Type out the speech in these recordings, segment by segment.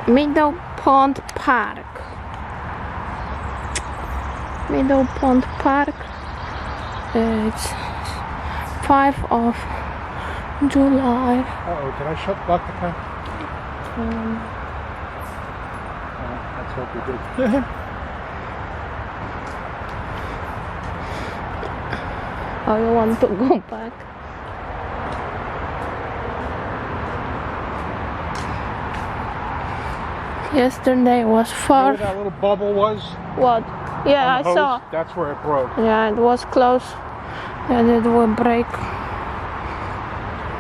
Meadow Pond Park. Meadow Pond Park. It's 5 of July. Uh-oh, did I lock the car? Let's hope we did. Oh, you want to go back? Yesterday was far. Where that little bubble was? What? Yeah, I saw. That's where it broke. Yeah, it was close. And it will break.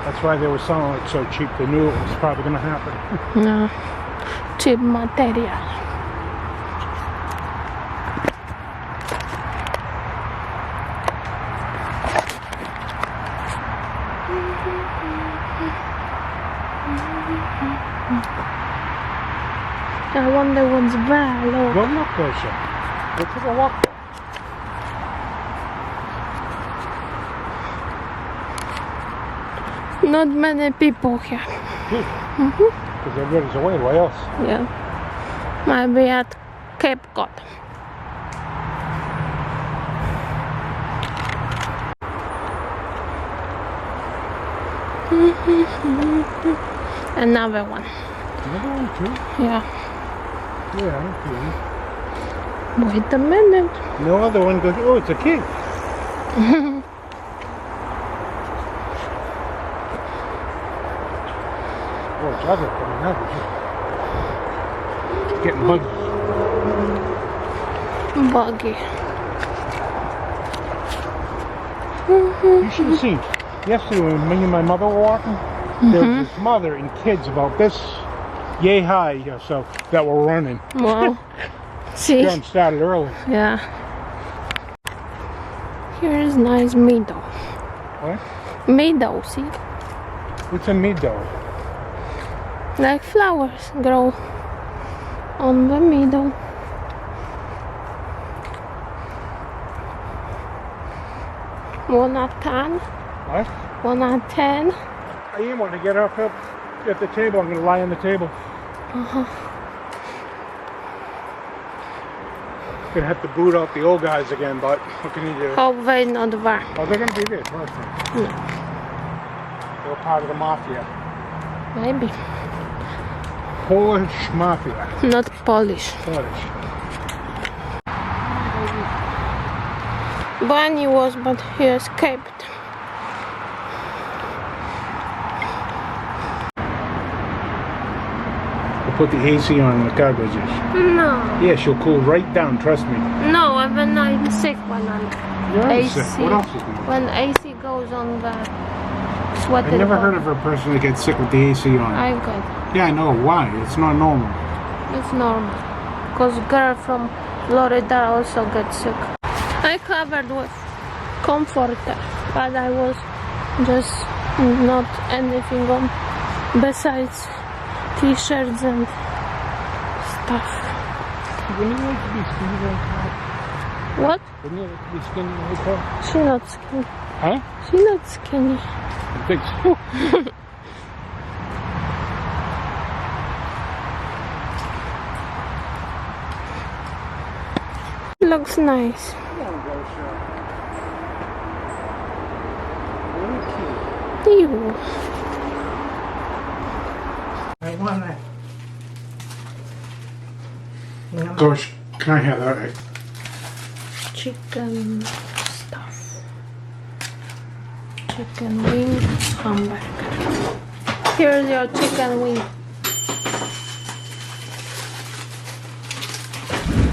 That's why they were selling it so cheap. They knew it was probably going to happen. No. Cheap material. I wonder what's there. Look. Go look, Gosha. Go take a walk there. Not many people here. Because everybody's away. Why else? Yeah. Maybe at Cape Cod. Another one. Another one too? Yeah. Yeah, okay. Wait a minute. No other one goes, oh, it's a king. Oh, it's other coming out. It's getting buggy. Buggy. You should have seen. Yesterday when me and my mother were walking, there was this mother and kids about this yay high, so that were running. Wow. See? John started early. Yeah. Here is nice meadow. What? Meadow, see? What's a meadow? Like flowers grow on the meadow. One at 10. What? 1 at 10. I even want to get up at the table. I'm going to lie on the table. Gonna have to boot out the old guys again, but what can you do? Hope they not there. Oh, they're gonna be there, trust me. They're part of the mafia. Maybe. Polish mafia. Not Polish. Polish. Bunny was, but he escaped. Put the AC on the car goes in. No. Yeah, she'll cool right down, trust me. No, when I'm sick when I'm You're AC. sick. What else is going on? When AC goes on the sweater. I never heard of a person that gets sick with the AC on. I got. Yeah, I know. Why? It's not normal. It's normal. Because girl from Florida also gets sick. I covered with comforter, but I was just not anything on besides t-shirts and stuff. Wouldn't you like to be skinny like that? What? Wouldn't you like to be skinny like that? She's not skinny. Huh? She's not skinny. I think so. Looks nice. Come on, Gosha. Ew. I wanna. Gosh, can I have that? Right? Chicken stuff. Chicken wing hamburger. Here's your chicken wing.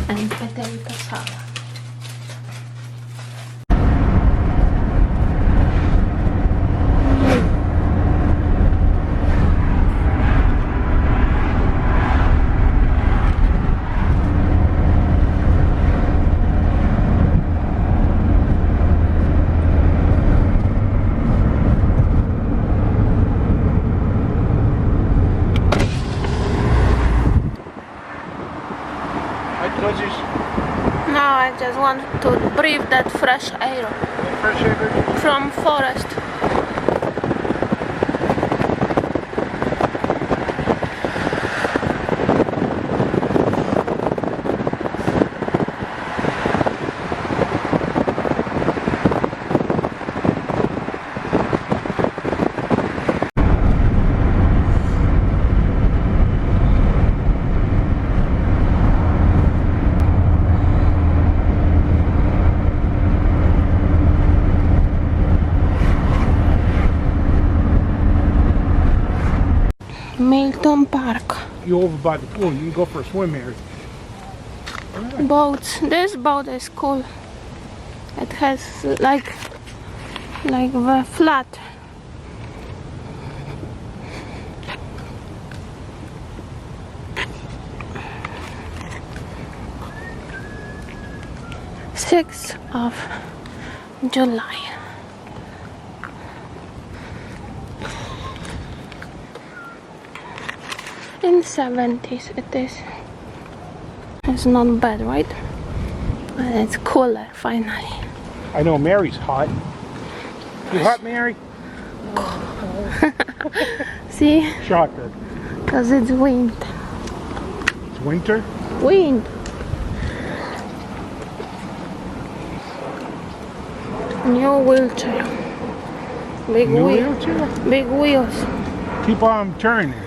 And potato salad. No, I just want to breathe that fresh air Fresh air? from forest. Milton Park. You over by the pool. You can go for a swim, Mary. Boats. This boat is cool. It has like the flat. Sixth of July. In 70s it is. It's not bad, right? But it's cooler finally. I know Mary's hot. You hot, Mary? See? Shocker. Because it's wind. It's winter? Wind. New wheelchair. Big New wheel. wheelchair? Big wheels. Keep on turning.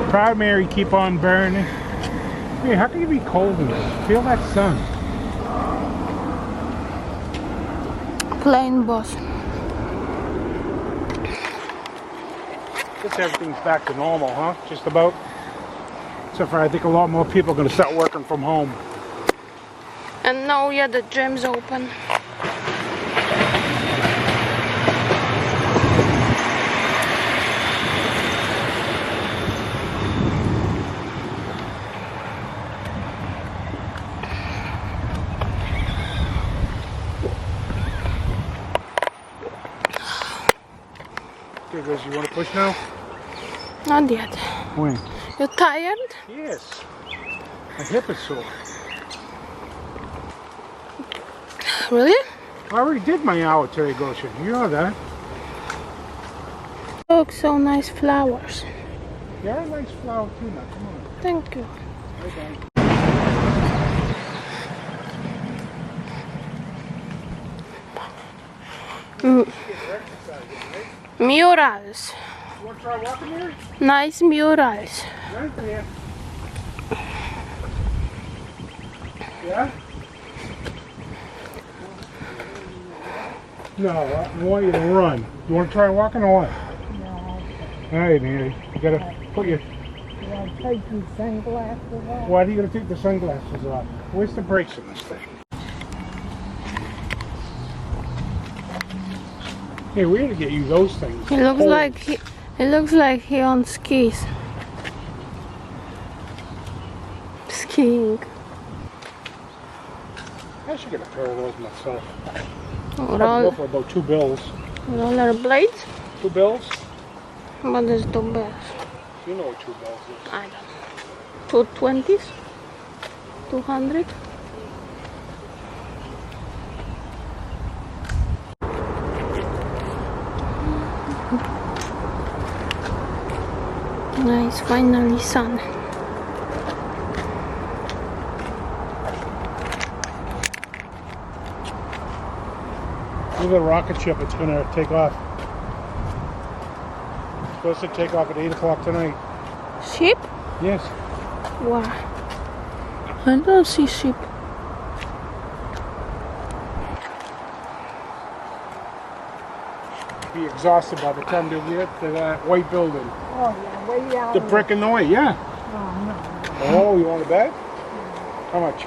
Proud Mary, keep on burning. Hey, how can you be cold in this? Feel that sun. Plain bus. Guess everything's back to normal, huh? Just about. Except for I think a lot more people are going to start working from home. And now, yeah, the gym's open. Okay, guys, you want to push now? Not yet. When? You tired? Yes. My hip is sore. Really? I already did my hour today, Goshen. You know that. Look, so nice flowers. Yeah, a nice flower too now. Come on. Thank you. Okay. Murals. You want to try walking here? Nice murals. Right there. Yeah? No, I want you to run. You want to try walking or what? No. All right, Mary. You got to put your... You want to take your sunglasses off? Why are you going to take the sunglasses off? Where's the brakes in this thing? Hey, we gotta get you those things. It looks Poles. like he on skis. Skiing. I should get a pair of those myself. With I'll go for about $2. roller blades? $2? What is the best? You know what $2 is. I don't know. 220s? 200? Nice, finally sun. Look at the rocket ship, it's gonna take off. It's supposed to take off at 8 o'clock tonight. Ship? Yes. Wow. I don't see ship. Be exhausted by the time they get to that white building. Oh, yeah, way down. The brick in the way, yeah. Oh, no. Oh, you want a bag? How much?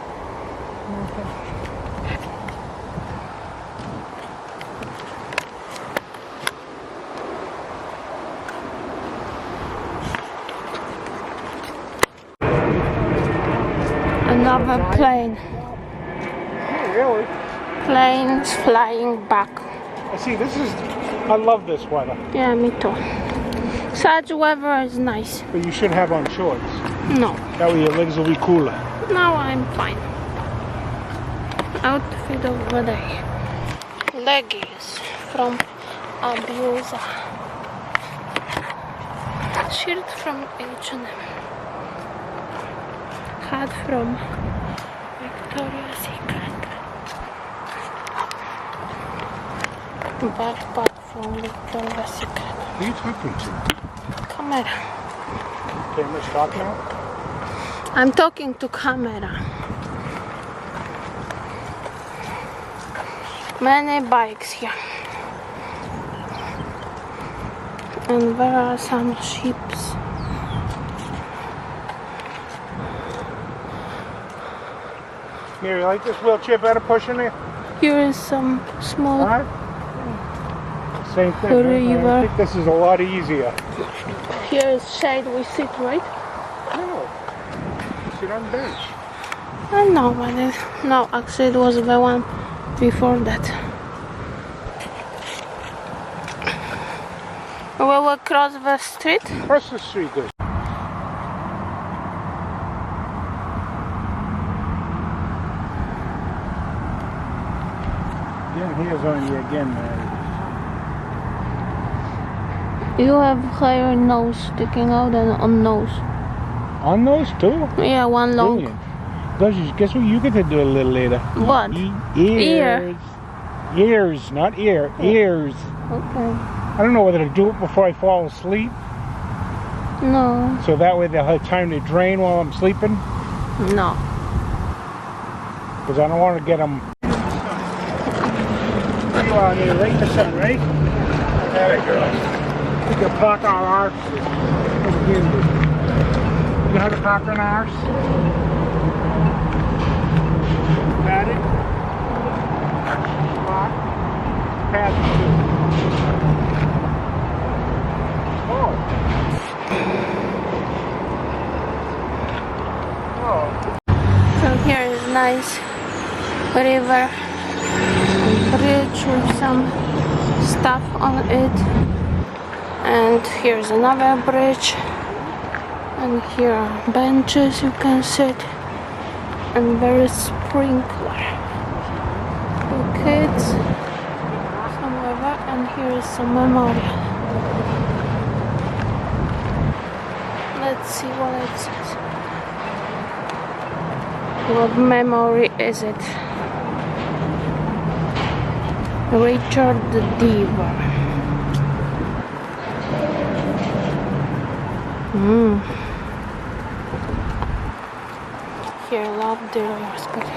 Another plane. Oh, really? Planes flying back. I see, this is... I love this weather. Yeah, me too. Such weather is nice. But you should have on shorts. No. That way your legs will be cooler. Now I'm fine. Outfit of the day. Leggings from Abusa. Shirt from H&M. Hat from Victoria's Secret. Backpack from Victoria's Secret. Who are you talking to? Camera. Camera stop now? I'm talking to camera. Many bikes here. And there are some ships Mary, like this wheelchair better pushing it? Here is some small Huh? Same thing. Right? I river. think this is a lot easier. Here is shade we sit, right? No. Sit on the bench. I know, but no, actually it was the one before that. We will cross the street. Across the street, good. Yeah, here's on you again, man. You have higher nose sticking out than on nose. On those too? Yeah, one long. Brilliant. Guess what you get to do a little later? What? Ears. Ears, not ear. Ears. Okay. I don't know whether to do it before I fall asleep, No. so that way they'll have time to drain while I'm sleeping, No. because I don't want to get them. You are near right in the sun, right? There we go. We can park our arse. You know how to park an arse? Got it? Park. Pad two. Oh. Oh. So here is nice river bridge with some stuff on it. And here's another bridge. And here are benches you can sit. And there is sprinkler for kids. Some river, and here is some memorial. Let's see what it says. What memory is it? Richard the Deaver. Here, love the respect.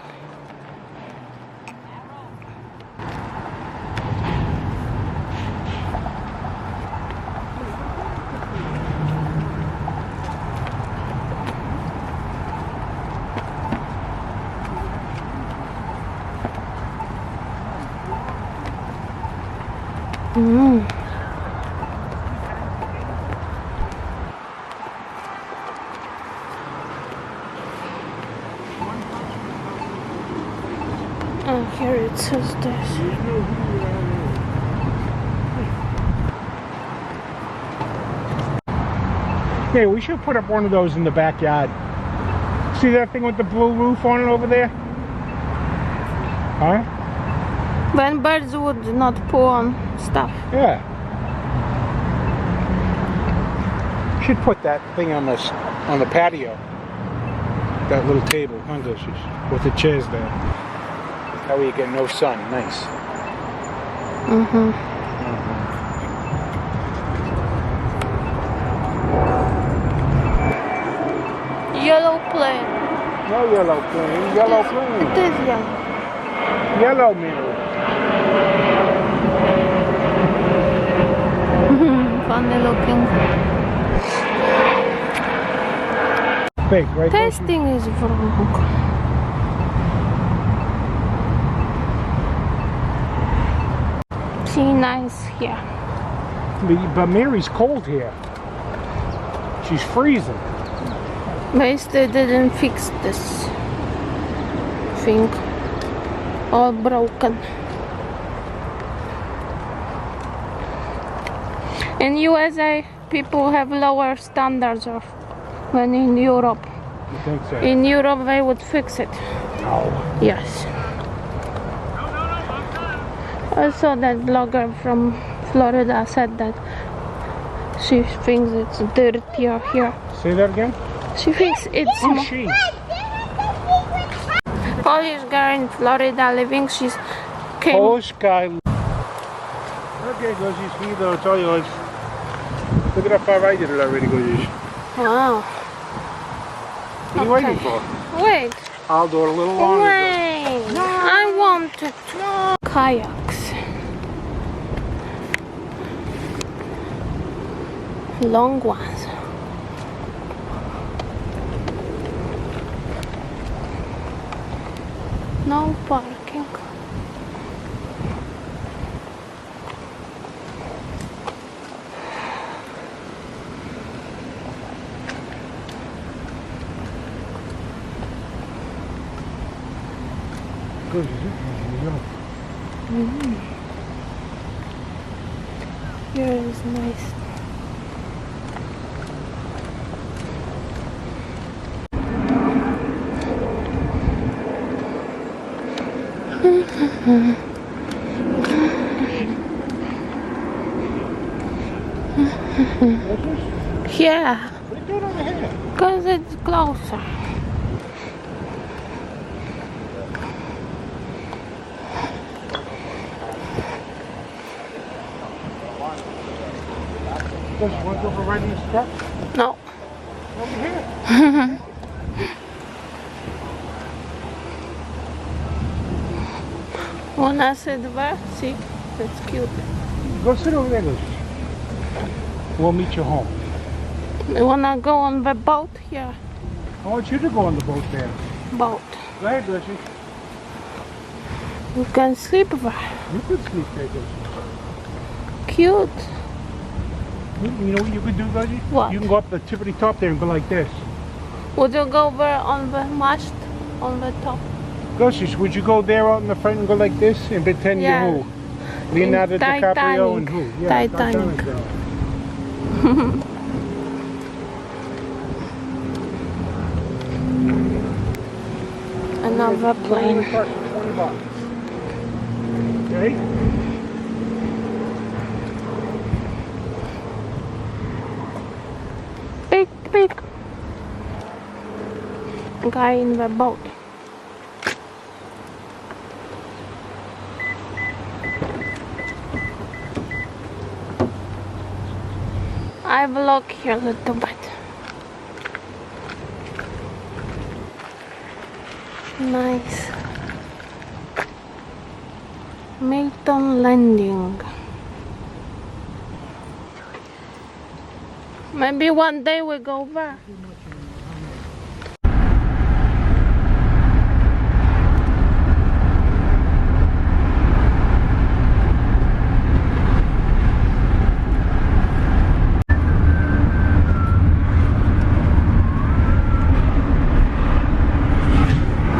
And here it says this. Hey, we should put up one of those in the backyard. See that thing with the blue roof on it over there? Huh? When birds would not poo on stuff. Yeah. Should put that thing on the patio. That little table, with the chairs there. That way you get no sun. Nice. Yellow plane. No yellow plane. Yellow plane. It is yellow. Yellow mirror. Funny looking. Fake, right? Testing is wrong. See, nice here. But Mary's cold here. She's freezing. They still didn't fix this thing. All broken. In USA, people have lower standards than in Europe. You think so? In Europe, they would fix it. No. Yes. I saw that blogger from Florida said that she thinks it's dirtier here. Say that again? She thinks it's Who's more. she? Polish girl in Florida living. She's came. Polish guy. Okay, Gozzi's here though, it's all yours. Look at how far I did it already, Gozzi's. Wow. What are you waiting for? Wait. I'll do it a little longer. Wait. I wanted kayaks. Long ones. parking. Good, is it? Here is nice. Yeah, What are you doing over here? because it's closer. Does you want to go for a ride in this truck? No. Over here. Wanna sit where? See, it's cute. Go sit over there, Lucy. We'll meet you home. You wanna go on the boat? Yeah, I want you to go on the boat there. boat. Go ahead, Lucy. You can sleep there. You could sleep there, Lucy. Cute. You know what you could do, Lucy? What? You can go up the tippity top there and go like this. Would you go there on the mast, on the top? Lucy, would you go there out in the front and go like this and pretend Yeah. you're who? Leonardo DiCaprio and who? Yeah, Titanic. girl. Another plane. $20. Okay? Big guy in the boat. I vlog here a little bit. Nice. Milton landing. Maybe one day we go there.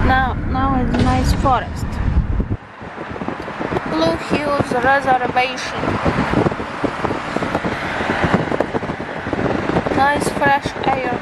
Now it's nice forest. Blue Hills Reservation. Nice fresh air.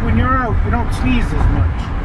when you're out, you don't sneeze as much.